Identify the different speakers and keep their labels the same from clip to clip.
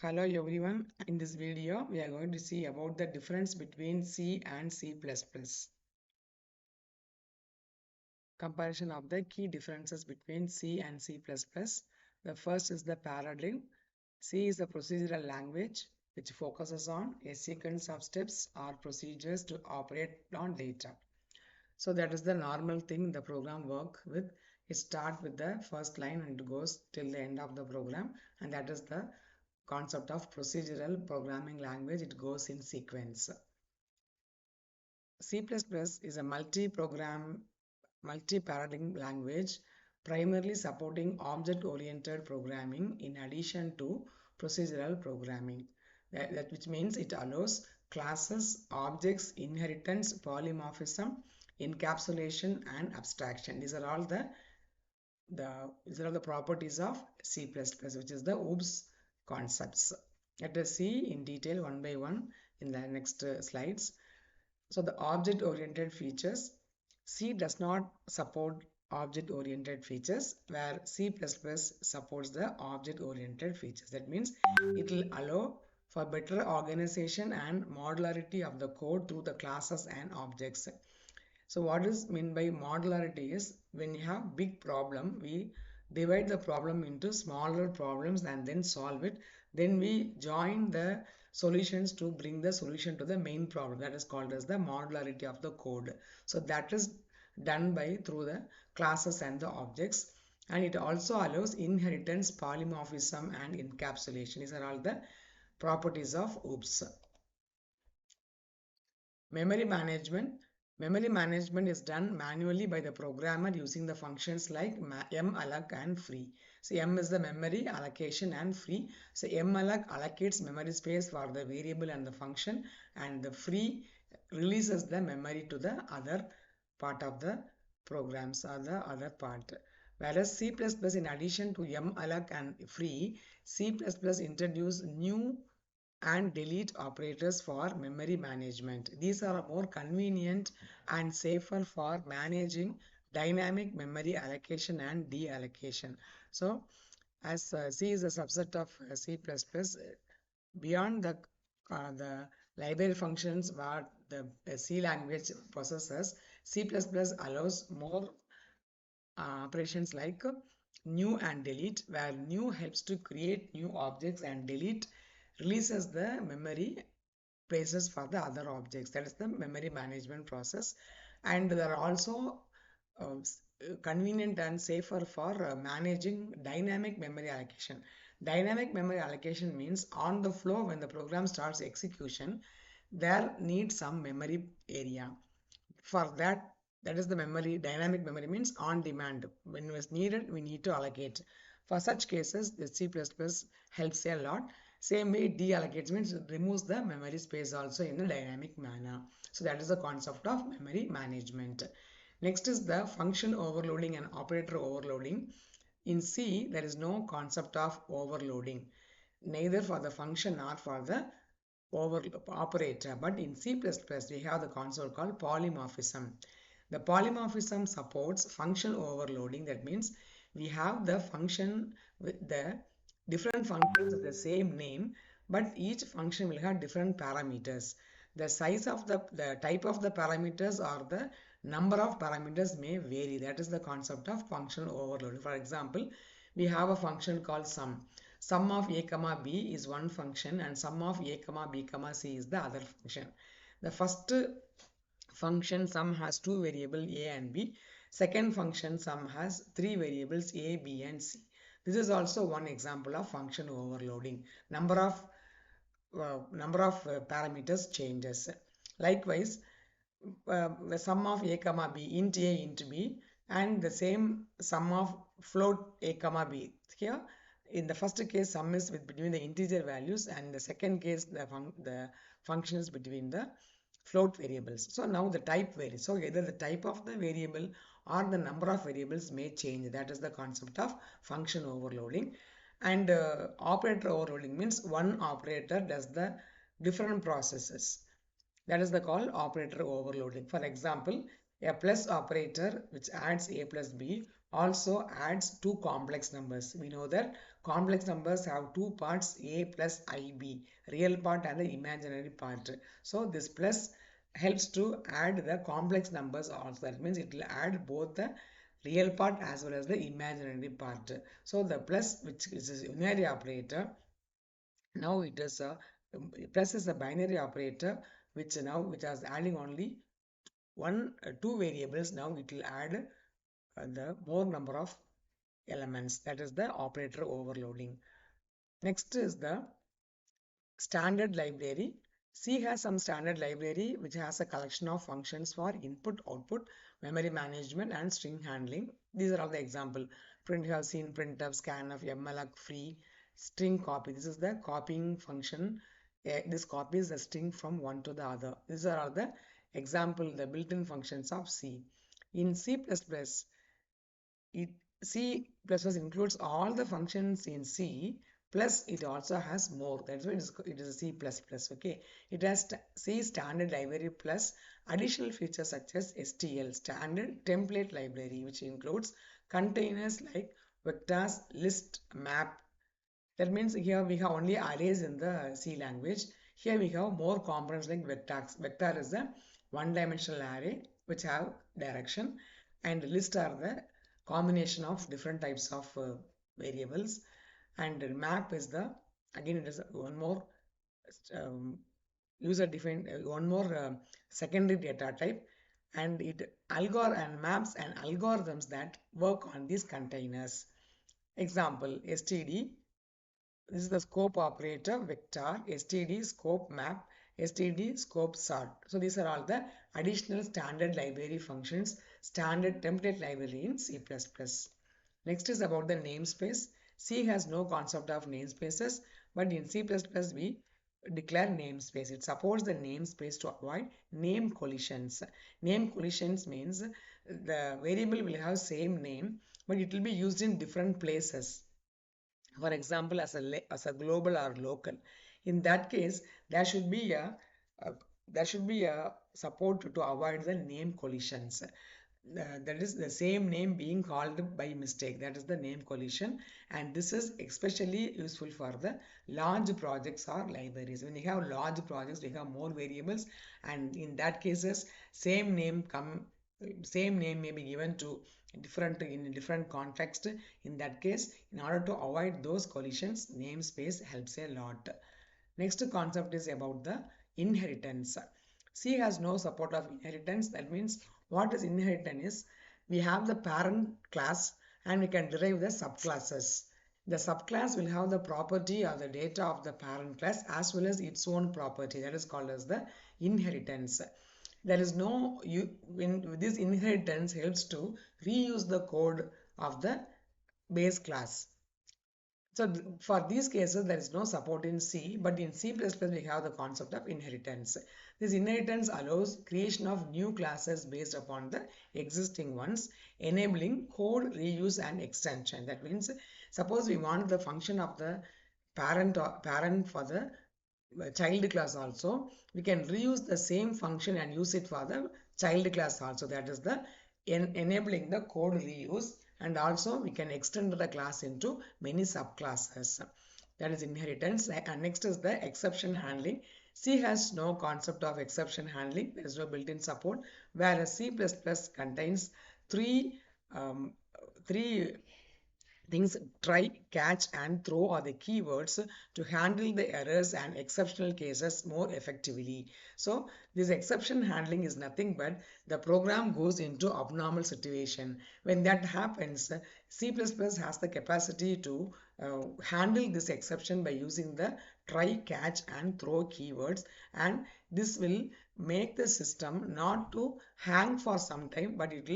Speaker 1: Hello everyone. In this video, we are going to see about the difference between C and C++. Comparison of the key differences between C and C++. The first is the paradigm. C is a procedural language which focuses on a sequence of steps or procedures to operate on data. So that is the normal thing the program work with. It starts with the first line and goes till the end of the program, and that is the concept of procedural programming language. It goes in sequence. C++ is a multi-paradigm language primarily supporting object-oriented programming in addition to procedural programming. That which means it allows classes, objects, inheritance, polymorphism, encapsulation, and abstraction. These are all the properties of C++, which is the OOPS concepts. Let us see in detail one by one in the next slides. So the object-oriented features. C does not support object-oriented features, where C++ supports the object-oriented features. That means it will allow for better organization and modularity of the code through the classes and objects. So what is meant by modularity is when you have big problem, we divide the problem into smaller problems and then solve it. Then we join the solutions to bring the solution to the main problem. That is called as the modularity of the code. So that is done by through the classes and the objects. And it also allows inheritance, polymorphism, and encapsulation. These are all the properties of OOPS. Memory management. Memory management is done manually by the programmer using the functions like malloc and free. So M is the memory allocation and free. So malloc allocates memory space for the variable and the function, and the free releases the memory to the other part of the programs or the other part. Whereas C++, in addition to malloc and free, C++ introduced new and delete operators for memory management. These are more convenient and safer for managing dynamic memory allocation and deallocation. So as C is a subset of C++, beyond the library functions what the C language possesses, C++ allows more operations like new and delete, where new helps to create new objects and delete releases the memory places for the other objects. That is the memory management process. And there are also convenient and safer for managing dynamic memory allocation. Dynamic memory allocation means on the flow when the program starts execution, there needs some memory area. For that is the memory. Dynamic memory means on demand. When it is needed, we need to allocate. For such cases, the C++ helps a lot. Same way it deallocates means it removes the memory space also in a dynamic manner. So that is the concept of memory management. Next is the function overloading and operator overloading. In C, there is no concept of overloading, neither for the function nor for the operator. But in C++, we have the concept called polymorphism. The polymorphism supports function overloading. That means we have the function with the different functions of the same name, but each function will have different parameters. The size of the type of the parameters or the number of parameters may vary. That is the concept of function overloading. For example, we have a function called sum. Sum of a comma b is one function and sum of a comma b comma c is the other function. The first function sum has two variables a and b. Second function sum has three variables a, b and c. This is also one example of function overloading. Number of parameters changes. Likewise, the sum of a comma b, int a int b, and the same sum of float a comma b. Here in the first case sum is between the integer values, and the second case the function is between the float variables. So now the type varies. So either the type of the variable or the number of variables may change. That is the concept of function overloading. And operator overloading means one operator does the different processes. That is the called operator overloading. For example, a plus operator which adds a plus b also adds two complex numbers. We know that complex numbers have two parts, a plus ib, real part and the imaginary part. So this plus helps to add the complex numbers also. That means it will add both the real part as well as the imaginary part. So the plus, which is a unary operator, now it is a plus is a binary operator, which is adding only two variables. Now it will add the more number of elements. That is the operator overloading. Next is the standard library. C has some standard library which has a collection of functions for input, output, memory management, and string handling. These are all the example. Print, you have seen printf, scanf, mlc, free, string copy. This is the copying function. This copies the string from one to the other. These are all the example, the built-in functions of C. In C++, it C++ includes all the functions in C, plus it also has more. That's why it is a C++. Okay, it has C standard library plus additional features such as STL, standard template library, which includes containers like vectors, list, map. That means here we have only arrays in the C language. Here we have more components like vectors. Vector is a one-dimensional array which have direction, and list are the combination of different types of variables, and map is the, again it is one more um, user defined one more secondary data type, and it and maps and algorithms that work on these containers. Example, std, this is the scope operator, vector, std, scope map, std, scope sort. So these are all the additional standard library functions, standard template library in C++. Next is about the namespace. C has no concept of namespaces, but in C++ we declare namespace. It supports the namespace to avoid name collisions. Name collisions means the variable will have same name, but it will be used in different places. For example, as a global or local. In that case, there should be a support to avoid the name collisions. That is the same name being called by mistake. That is the name collision, and this is especially useful for the large projects or libraries. When you have large projects, we have more variables, and in that cases, same name may be given to in different context. In that case, in order to avoid those collisions, namespace helps a lot. Next concept is about the inheritance. C has no support of inheritance. That means what is inheritance is we have the parent class and we can derive the subclasses. The subclass will have the property or the data of the parent class as well as its own property. That is called as the inheritance. There is no when this inheritance helps to reuse the code of the base class. So for these cases, there is no support in C, but in C++ we have the concept of inheritance. This inheritance allows creation of new classes based upon the existing ones, enabling code reuse and extension. That means, suppose we want the function of the parent for the child class also, we can reuse the same function and use it for the child class also. That is the enabling the code reuse, and also we can extend the class into many subclasses. That is inheritance. And next is the exception handling. C has no concept of exception handling. There is no built-in support, whereas C++ contains three things: try, catch, and throw are the keywords to handle the errors and exceptional cases more effectively. So this exception handling is nothing but the program goes into abnormal situation. When that happens, C++ has the capacity to handle this exception by using the try, catch, and throw keywords, and this will make the system not to hang for some time, but it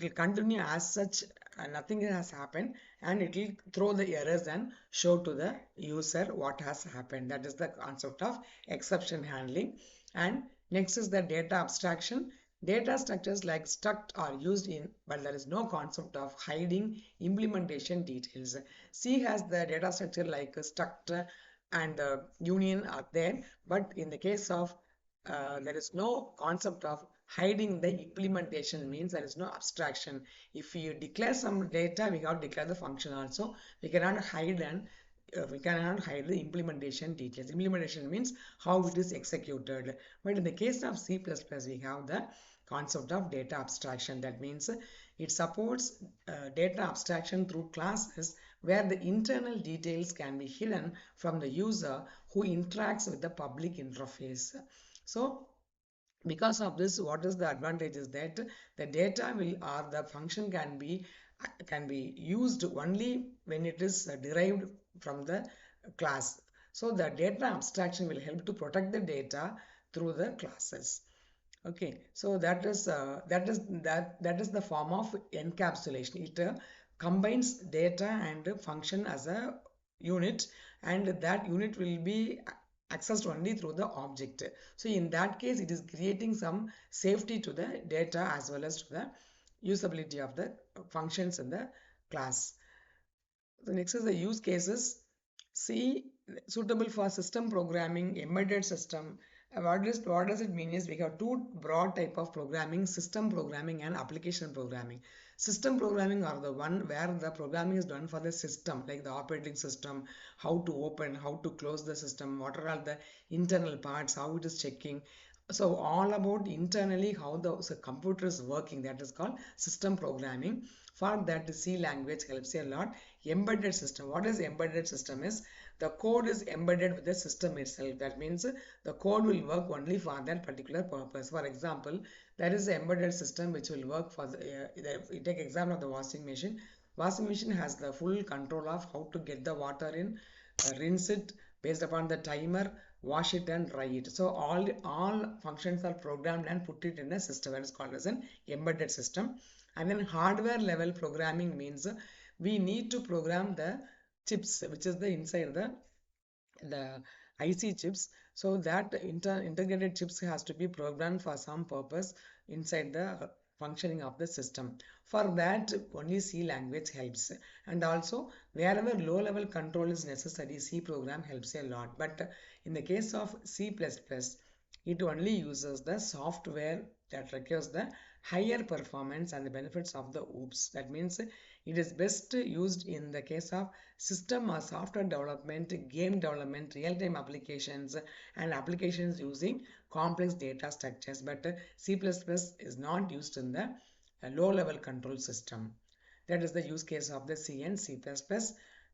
Speaker 1: will continue as such, nothing has happened, and it will throw the errors and show to the user what has happened. That is the concept of exception handling. And next is the data abstraction. Data structures like struct are used in, but there is no concept of hiding implementation details. C has the data structure like struct and union are there, but in the case of there is no concept of hiding the implementation means there is no abstraction. If you declare some data, we have to declare the function also. We cannot hide the implementation details. Implementation means how it is executed. But in the case of C++, we have the concept of data abstraction. That means it supports data abstraction through classes where the internal details can be hidden from the user who interacts with the public interface. So because of this, what is the advantage is that the data will or the function can be used only when it is derived from the class. So the data abstraction will help to protect the data through the classes. Okay, so that is the form of encapsulation. It combines data and function as a unit, and that unit will be accessed only through the object. So in that case, it is creating some safety to the data as well as to the usability of the functions in the class. The next is the use cases. C suitable for system programming, embedded system. What does it mean is we have two broad type of programming: system programming and application programming. System programming are the one where the programming is done for the system, like the operating system, how to open, how to close the system, what are all the internal parts, how it is checking. So all about internally how the computer is working, that is called system programming. For that, the C language helps a lot. Embedded system. What is embedded system is the code is embedded with the system itself. That means the code will work only for that particular purpose. For example, there is an embedded system which will work for you take example of the washing machine. Washing machine has the full control of how to get the water in, rinse it based upon the timer, wash it and dry it. So all functions are programmed and put it in a system that is called as an embedded system. And then hardware level programming means we need to program the chips, which is the inside the IC chips. So that integrated chips has to be programmed for some purpose inside the functioning of the system. For that, only C language helps. And also, wherever low level control is necessary, C program helps a lot. But in the case of C++, it only uses the software that requires the higher performance and the benefits of the OOPS. That means it is best used in the case of system or software development, game development, real-time applications, and applications using complex data structures. But C++ is not used in the low-level control system. That is the use case of the C and C++.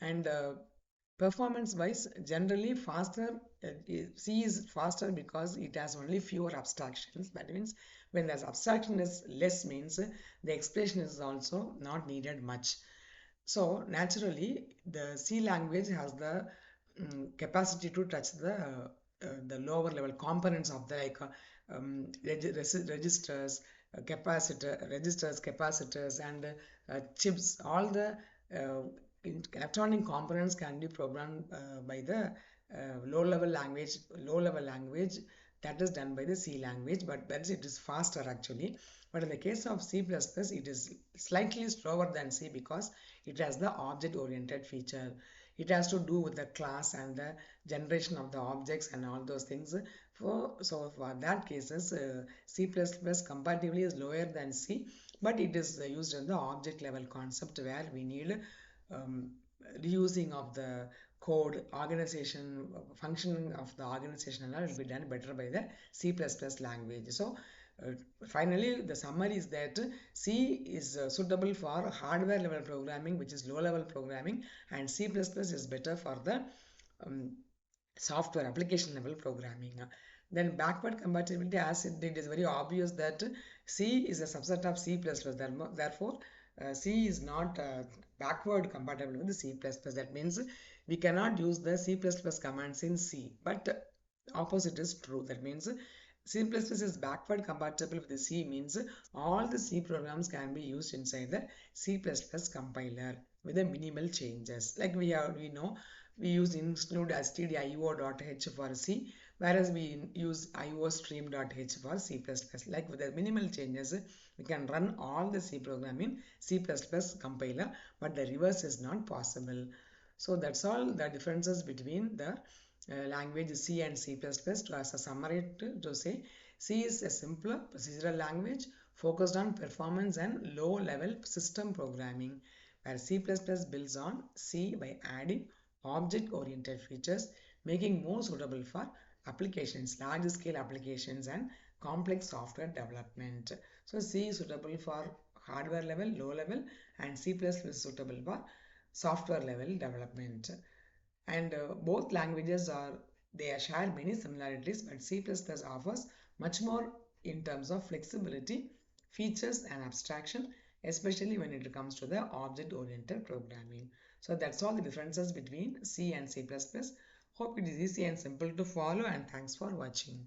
Speaker 1: And performance wise, generally faster. C is faster because it has only fewer abstractions. That means when the abstraction is less means the expression is also not needed much. So naturally, the C language has the capacity to touch the lower level components of the registers, capacitors, and chips. All the electronic components can be programmed by the low level language that is done by the C language, but it is faster actually. But in the case of C++, it is slightly slower than C because it has the object oriented feature. It has to do with the class and the generation of the objects and all those things. So for that cases, C++ comparatively is lower than C, but it is used in the object level concept where we need um, reusing of the code, organization, functioning of the organization and all will be done better by the C++ language. So finally, the summary is that C is suitable for hardware level programming, which is low level programming, and C++ is better for the um, software application level programming. Then backward compatibility, as it is very obvious that C is a subset of C++. Therefore, C is not backward compatible with the C++. That means we cannot use the C++ commands in C, but opposite is true. That means C++ is backward compatible with the C means all the C programs can be used inside the C++ compiler with the minimal changes. Like we know we use include stdio.h for C, whereas we use iostream.h for C++. Like with the minimal changes, we can run all the C program in C++ compiler, but the reverse is not possible. So that's all the differences between the language C and C++. As a summary to say, C is a simpler procedural language focused on performance and low-level system programming, where C++ builds on C by adding object-oriented features, making more suitable for applications, large-scale applications and complex software development. So C is suitable for hardware level, low level, and C++ is suitable for software level development. And both languages share many similarities, but C++ offers much more in terms of flexibility, features and abstraction, especially when it comes to the object-oriented programming. So that's all the differences between C and C++. Hope it is easy and simple to follow, and thanks for watching.